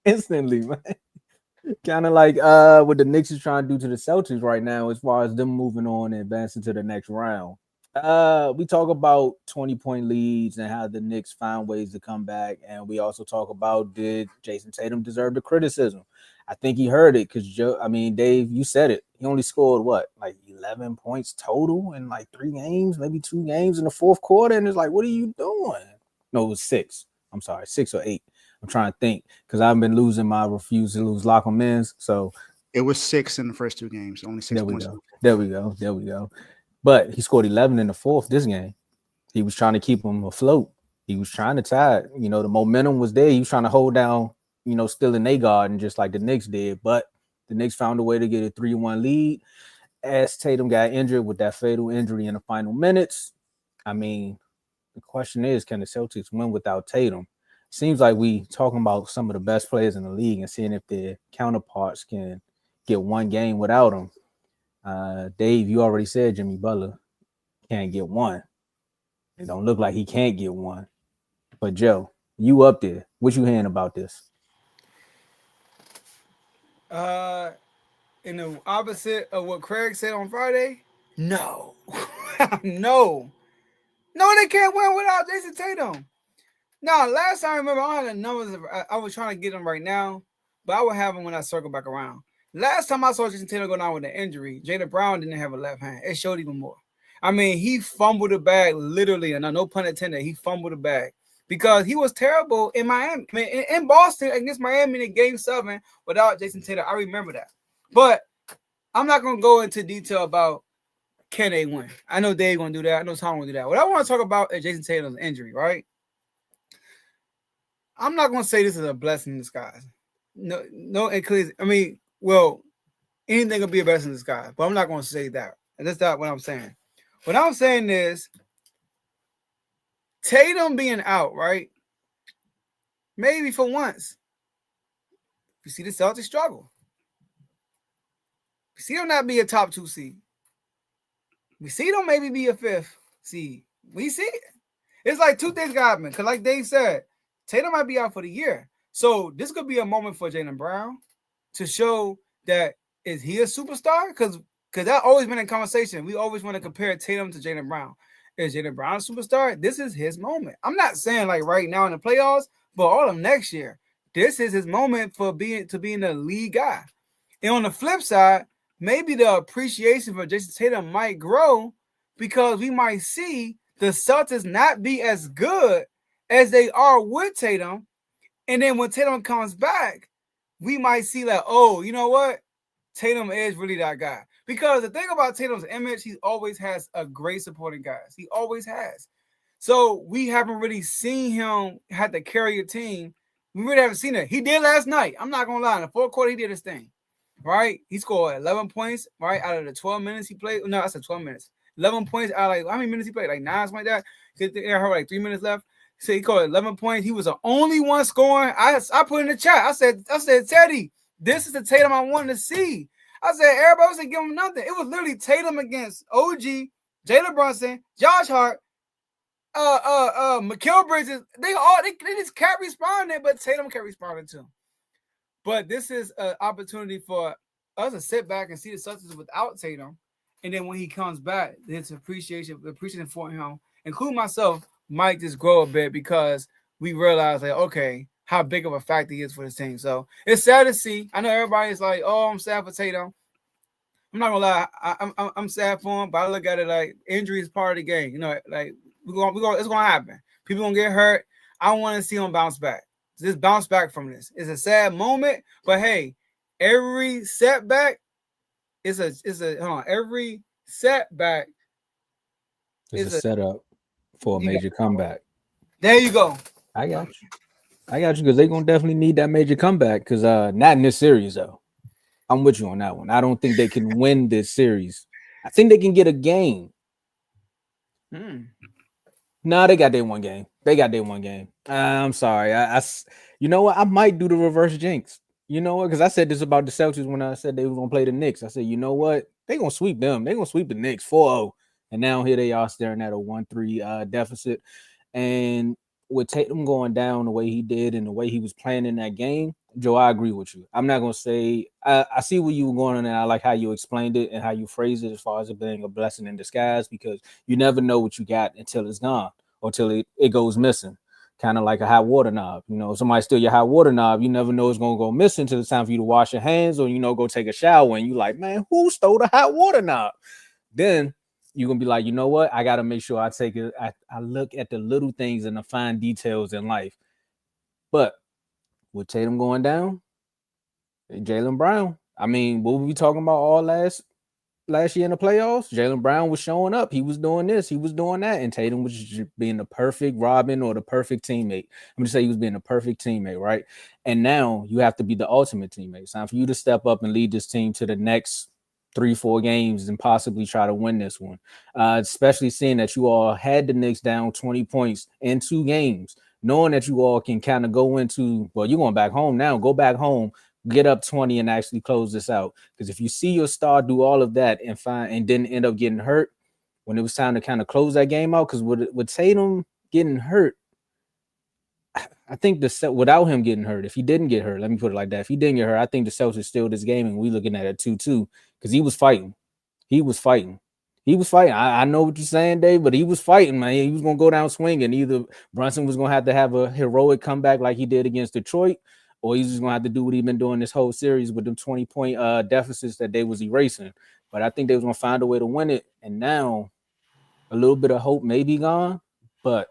instantly, man. Kind of like what the Knicks is trying to do to the Celtics right now, as far as them moving on and advancing to the next round. We talk about 20-point leads and how the Knicks find ways to come back, and we also talk about did Jason Tatum deserve the criticism? I think he heard it because Joe. I mean, Dave, you said it. He only scored what, like 11 points total in like 3 games, maybe 2 games in the fourth quarter, and it's like, what are you doing? No, it was six. I'm sorry, 6 or 8. I'm trying to think because I've been losing my refuse to lose lock 'em in. So It was 6 in the first 2 games, only six there we points. go. There we go. There we go. But he scored 11 in the fourth this game. He was trying to keep him afloat. He was trying to tie it. You know, the momentum was there. He was trying to hold down, still in their garden, just like the Knicks did. But the Knicks found a way to get a 3-1 lead as Tatum got injured with that fatal injury in the final minutes. I mean, the question is, can the Celtics win without Tatum? Seems like we talking about some of the best players in the league and seeing if their counterparts can get one game without him. Dave, you already said Jimmy Butler can't get one. It don't look like he can't get one. But Joe, you up there? What you hearing about this? Uh, in the opposite of what Craig said on Friday, no, no, no, they can't win without Jason Tatum. Now, last time I remember, I had the numbers. I was trying to get them right now, but I will have them when I circle back around. Last time I saw Jason Tatum go down with an injury, Jaylen Brown didn't have a left hand. It showed even more. I mean, he fumbled the bag literally, and no pun intended. He fumbled the bag because he was terrible in Miami. I mean, in Boston against Miami in Game 7 without Jason Tatum. I remember that. But I'm not going to go into detail about can they win. I know Dave going to do that. I know Tom going to do that. What I want to talk about is Jason Tatum's injury, right? I'm not going to say this is a blessing in disguise. No, no, I mean, well, anything will be a blessing in disguise, but I'm not going to say that. And that's not what I'm saying. What I'm saying is Tatum being out, right? Maybe for once, you see the Celtics struggle. We see them not be a top 2 seed. We see them maybe be a 5th seed. We see it. It's like two things got happen. Because like Dave said, Tatum might be out for the year. So this could be a moment for Jaylen Brown to show that is he a superstar? Because that's always been a conversation. We always want to compare Tatum to Jaylen Brown. Is Jaylen Brown a superstar? This is his moment. I'm not saying like right now in the playoffs, but all of next year. This is his moment for being the lead guy. And on the flip side, maybe the appreciation for Jayson Tatum might grow because we might see the Celtics not be as good as they are with Tatum. And then when Tatum comes back, we might see like, oh, you know what? Tatum is really that guy. Because the thing about Tatum's image, he always has a great supporting guys. He always has. So we haven't really seen him have to carry a team. We really haven't seen it. He did last night. I'm not going to lie. In the fourth quarter, he did his thing. Right? He scored 11 points, right? Out of the 12 minutes he played. No, I said 12 minutes. 11 points out of like, how many minutes he played? Like 9, something like that. I heard like 3 minutes left. So he scored 11 points. He was the only one scoring. I put in the chat. I said, Teddy, this is the Tatum I wanted to see. I said, everybody was give him nothing. It was literally Tatum against OG, Jalen Brunson, Josh Hart, Mikal Bridges. They just kept responding, but Tatum kept responding too. But this is an opportunity for us to sit back and see the Celtics without Tatum. And then when he comes back, his appreciation for him, including myself, might just grow a bit because we realize like, okay, how big of a factor he is for this team. So it's sad to see. I know everybody's like, oh, I'm sad for Tatum. I'm not gonna lie, I'm sad for him, but I look at it like injury is part of the game. You know, like it's gonna happen. People gonna get hurt. I want to see him bounce back. Just bounce back from this. It's a sad moment, but hey, every setback every setback It's a is a setup for a major comeback. there you go. I got you. I got you because they're gonna definitely need that major comeback. Because not in this series though. I'm with you on that one. I don't think they can win this series. I think they can get a game. No, they got their one game. They got their one game. I'm sorry. You know what? I might do the reverse jinx. You know what? Because I said this about the Celtics when I said they were gonna play the Knicks. I said, you know what? They gonna sweep them. They gonna sweep the Knicks 4-0. And now here they are staring at a 1-3 deficit. And with Tatum going down the way he did and the way he was playing in that game, Joe, I agree with you. I'm not gonna say I see where you were going on, and I like how you explained it and how you phrased it as far as it being a blessing in disguise, because you never know what you got until it's gone or until it goes missing. Kind of like a hot water knob. You know, if somebody steal your hot water knob, you never know it's gonna go missing until it's time for you to wash your hands or go take a shower, and you like, man, who stole the hot water knob? Then you're gonna be like, you know what? I gotta make sure I take it. I look at the little things and the fine details in life. But with Tatum going down, Jaylen Brown. I mean, what were we talking about all last year in the playoffs? Jaylen Brown was showing up. He was doing this. He was doing that. And Tatum was just being the perfect Robin or the perfect teammate. I'm going to say he was being the perfect teammate, right? And now you have to be the ultimate teammate. It's time for you to step up and lead this team to the next 3-4 games and possibly try to win this one. Especially seeing that you all had the Knicks down 20 points in 2 games, knowing that you all can kind of go into, well, you're going back home now. Go back home, get up 20 and actually close this out. Because if you see your star do all of that and didn't end up getting hurt when it was time to kind of close that game out, because with Tatum getting hurt, I think without him getting hurt, if he didn't get hurt, let me put it like that. If he didn't get hurt, I think the Celtics still this game, and we looking at a 2-2 because he was fighting. He was fighting. I know what you're saying, Dave, but he was fighting, man. He was going to go down swinging. Either Brunson was going to have a heroic comeback like he did against Detroit, or he's just going to have to do what he's been doing this whole series with them 20-point deficits that they was erasing. But I think they was going to find a way to win it. And now a little bit of hope may be gone, but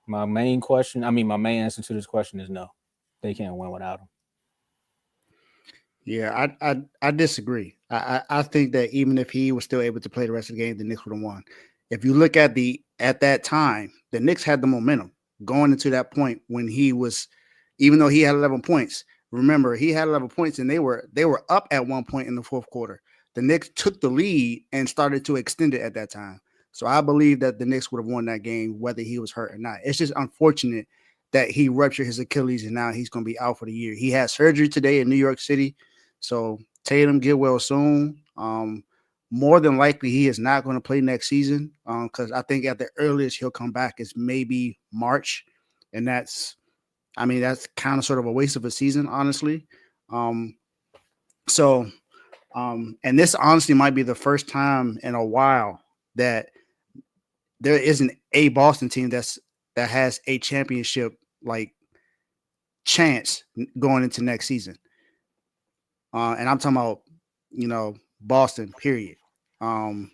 my main answer to this question is no. They can't win without him. Yeah, I disagree. I think that even if he was still able to play the rest of the game, the Knicks would have won. If you look at that time, the Knicks had the momentum going into that point when he was, even though he had 11 points. Remember, he had 11 points and they were up at one point in the fourth quarter. The Knicks took the lead and started to extend it at that time. So I believe that the Knicks would have won that game whether he was hurt or not. It's just unfortunate that he ruptured his Achilles and now he's going to be out for the year. He had surgery today in New York City. So Tatum, get well soon. More than likely, he is not going to play next season because I think at the earliest he'll come back is maybe March. And that's kind of sort of a waste of a season, honestly. And this honestly might be the first time in a while that there isn't a Boston team that has a championship like chance going into next season. And I'm talking about, Boston, period. And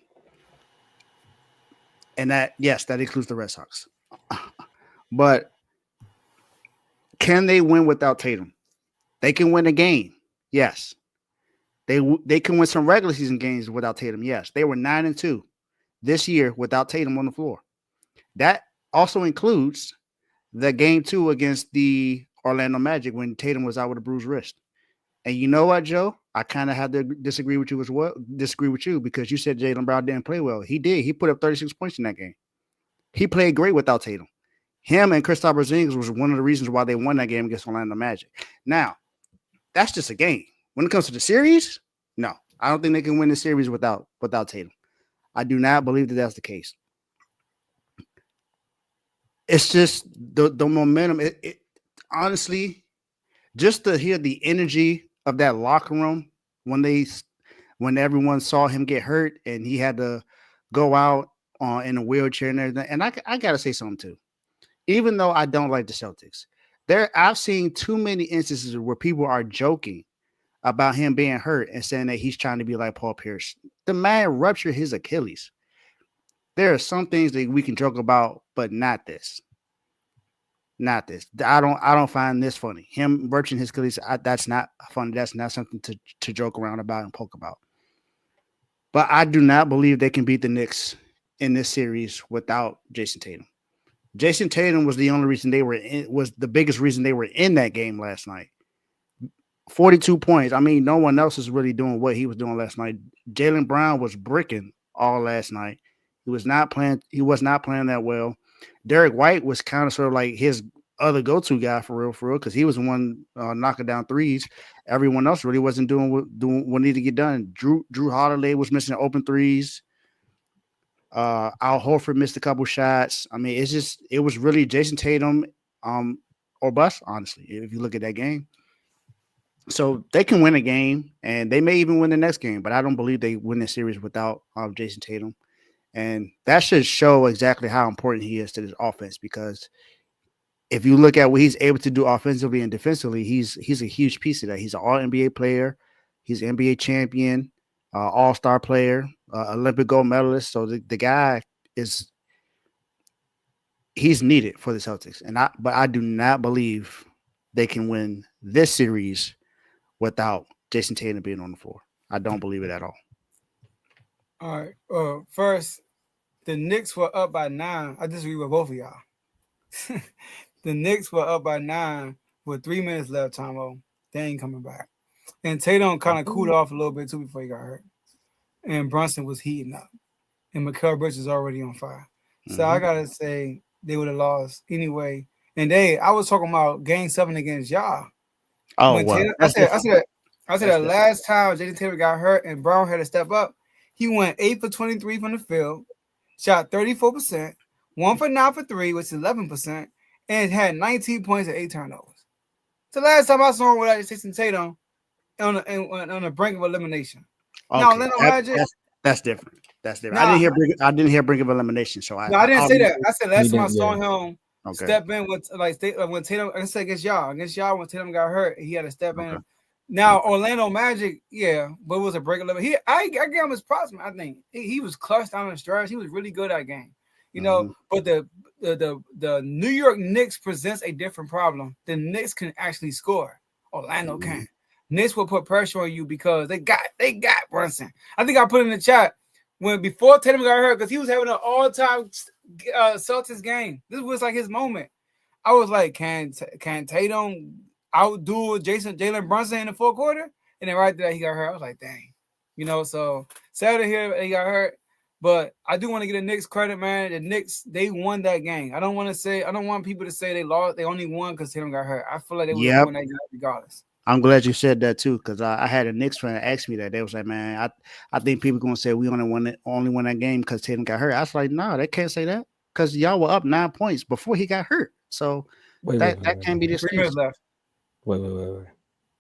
that includes the Red Sox. But can they win without Tatum? They can win a game. Yes. They can win some regular season games without Tatum. Yes. They were 9-2 this year without Tatum on the floor. That also includes the game 2 against the Orlando Magic when Tatum was out with a bruised wrist. And you know what, Joe? I kind of had to disagree with you as well. Disagree with you because you said Jaylen Brown didn't play well. He did. He put up 36 points in that game. He played great without Tatum. Him and Kristaps Porzingis was one of the reasons why they won that game against Orlando Magic. Now, that's just a game. When it comes to the series, no. I don't think they can win the series without Tatum. I do not believe that that's the case. It's just the momentum. It honestly, just to hear the energy of that locker room when everyone saw him get hurt and he had to go out in a wheelchair and everything. And I gotta say something too. Even though I don't like the Celtics, I've seen too many instances where people are joking about him being hurt and saying that he's trying to be like Paul Pierce. The man ruptured his Achilles. There are some things that we can joke about, but not this. Not this. I don't find this funny. Him rupturing his Achilles, that's not funny. That's not something to joke around about and poke about. But I do not believe they can beat the Knicks in this series without Jayson Tatum. Jayson Tatum was the only reason was the biggest reason they were in that game last night. 42 points. I mean, no one else is really doing what he was doing last night. Jaylen Brown was bricking all last night. He was not playing that well. Derek White was kind of sort of like his other go-to guy for real, because he was the one knocking down threes. Everyone else really wasn't doing what needed to get done. Drew Holiday was missing open threes. Al Horford missed a couple shots. I mean, it was really Jayson Tatum or bust, honestly, if you look at that game. So they can win a game, and they may even win the next game. But I don't believe they win the series without Jayson Tatum, and that should show exactly how important he is to this offense. Because if you look at what he's able to do offensively and defensively, he's a huge piece of that. He's an All NBA player, he's an NBA champion, All Star player, Olympic gold medalist. So the guy is he's needed for the Celtics, but I do not believe they can win this series without Jayson Tatum being on the floor. I don't believe it at all. All right. First, the Knicks were up by 9. I disagree with both of y'all. The Knicks were up by 9 with 3 minutes left, Tomo. They ain't coming back. And Tatum kind of cooled off a little bit too before he got hurt. And Brunson was heating up. And Mikal Bridges is already on fire. So I gotta say they would have lost anyway. And I was talking about Game 7 against y'all. Oh well, Tatum, I said the last time Jayson Tatum got hurt and Brown had to step up, he went 8 for 23 from the field, shot 34%, 1 for 9 for 3, which is 11%, and had 19 points and 8 turnovers. It's the last time I saw him without Jayson Tatum on the brink of elimination. Okay. Now, Orlando Magic. That's different. That's different. I didn't hear brink of elimination. So I didn't say that. I said last time I saw him Okay. step in with when Tatum. I said against y'all when Tatum got hurt, he had to step in. Now Orlando Magic, yeah, but it was a break 11. I gave him his props, man. I think he was clutch down the stretch. He was really good that game, you know. But the New York Knicks presents a different problem. The Knicks can actually score. Orlando can. Knicks will put pressure on you because they got Brunson. I think I put in the chat before Tatum got hurt because he was having an all-time Celtics game. This was like his moment. I was like, can Tatum outdo Jalen Brunson in the fourth quarter? And then right there he got hurt. I was like, dang, you know. So sad to hear he got hurt, but I do want to get the Knicks credit, man. The Knicks, they won that game. I don't want people to say they lost. They only won because Tatum got hurt. I feel like they would have won that game regardless. I'm glad you said that too, because I had a Knicks fan ask me that. They was like, "Man, I think people gonna say we only won that game because Tatum got hurt." I was like, "No, they can't say that because y'all were up 9 points before he got hurt. So that can't be the excuse." 3 minutes left. Wait.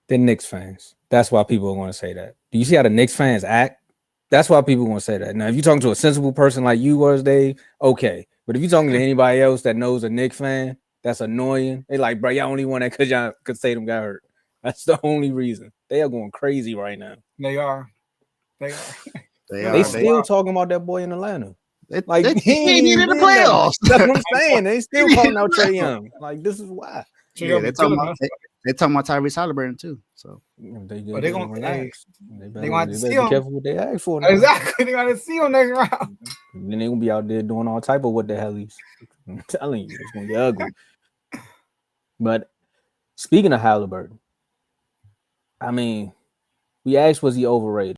They're Knicks fans. That's why people are going to say that. Do you see how the Knicks fans act? That's why people are going to say that. Now, if you're talking to a sensible person like you was, Dave, okay. But if you're talking to anybody else that knows a Knicks fan, that's annoying. They like, bro, y'all only won that because Tatum got hurt. That's the only reason. They are going crazy right now. They are. They still talking about that boy in Atlanta. He ain't even in the playoffs. That's what I'm saying. They still calling out Trae Young. Like, this is why. Yeah, they're talking about Tyrese Halliburton too. So they're gonna relax. They want to see be careful what they ask for. Now. Exactly. They got to see him next round. And then they gonna be out there doing all type of what the hell he's. I'm telling you, it's gonna get ugly. But speaking of Halliburton, I mean, we asked, was he overrated?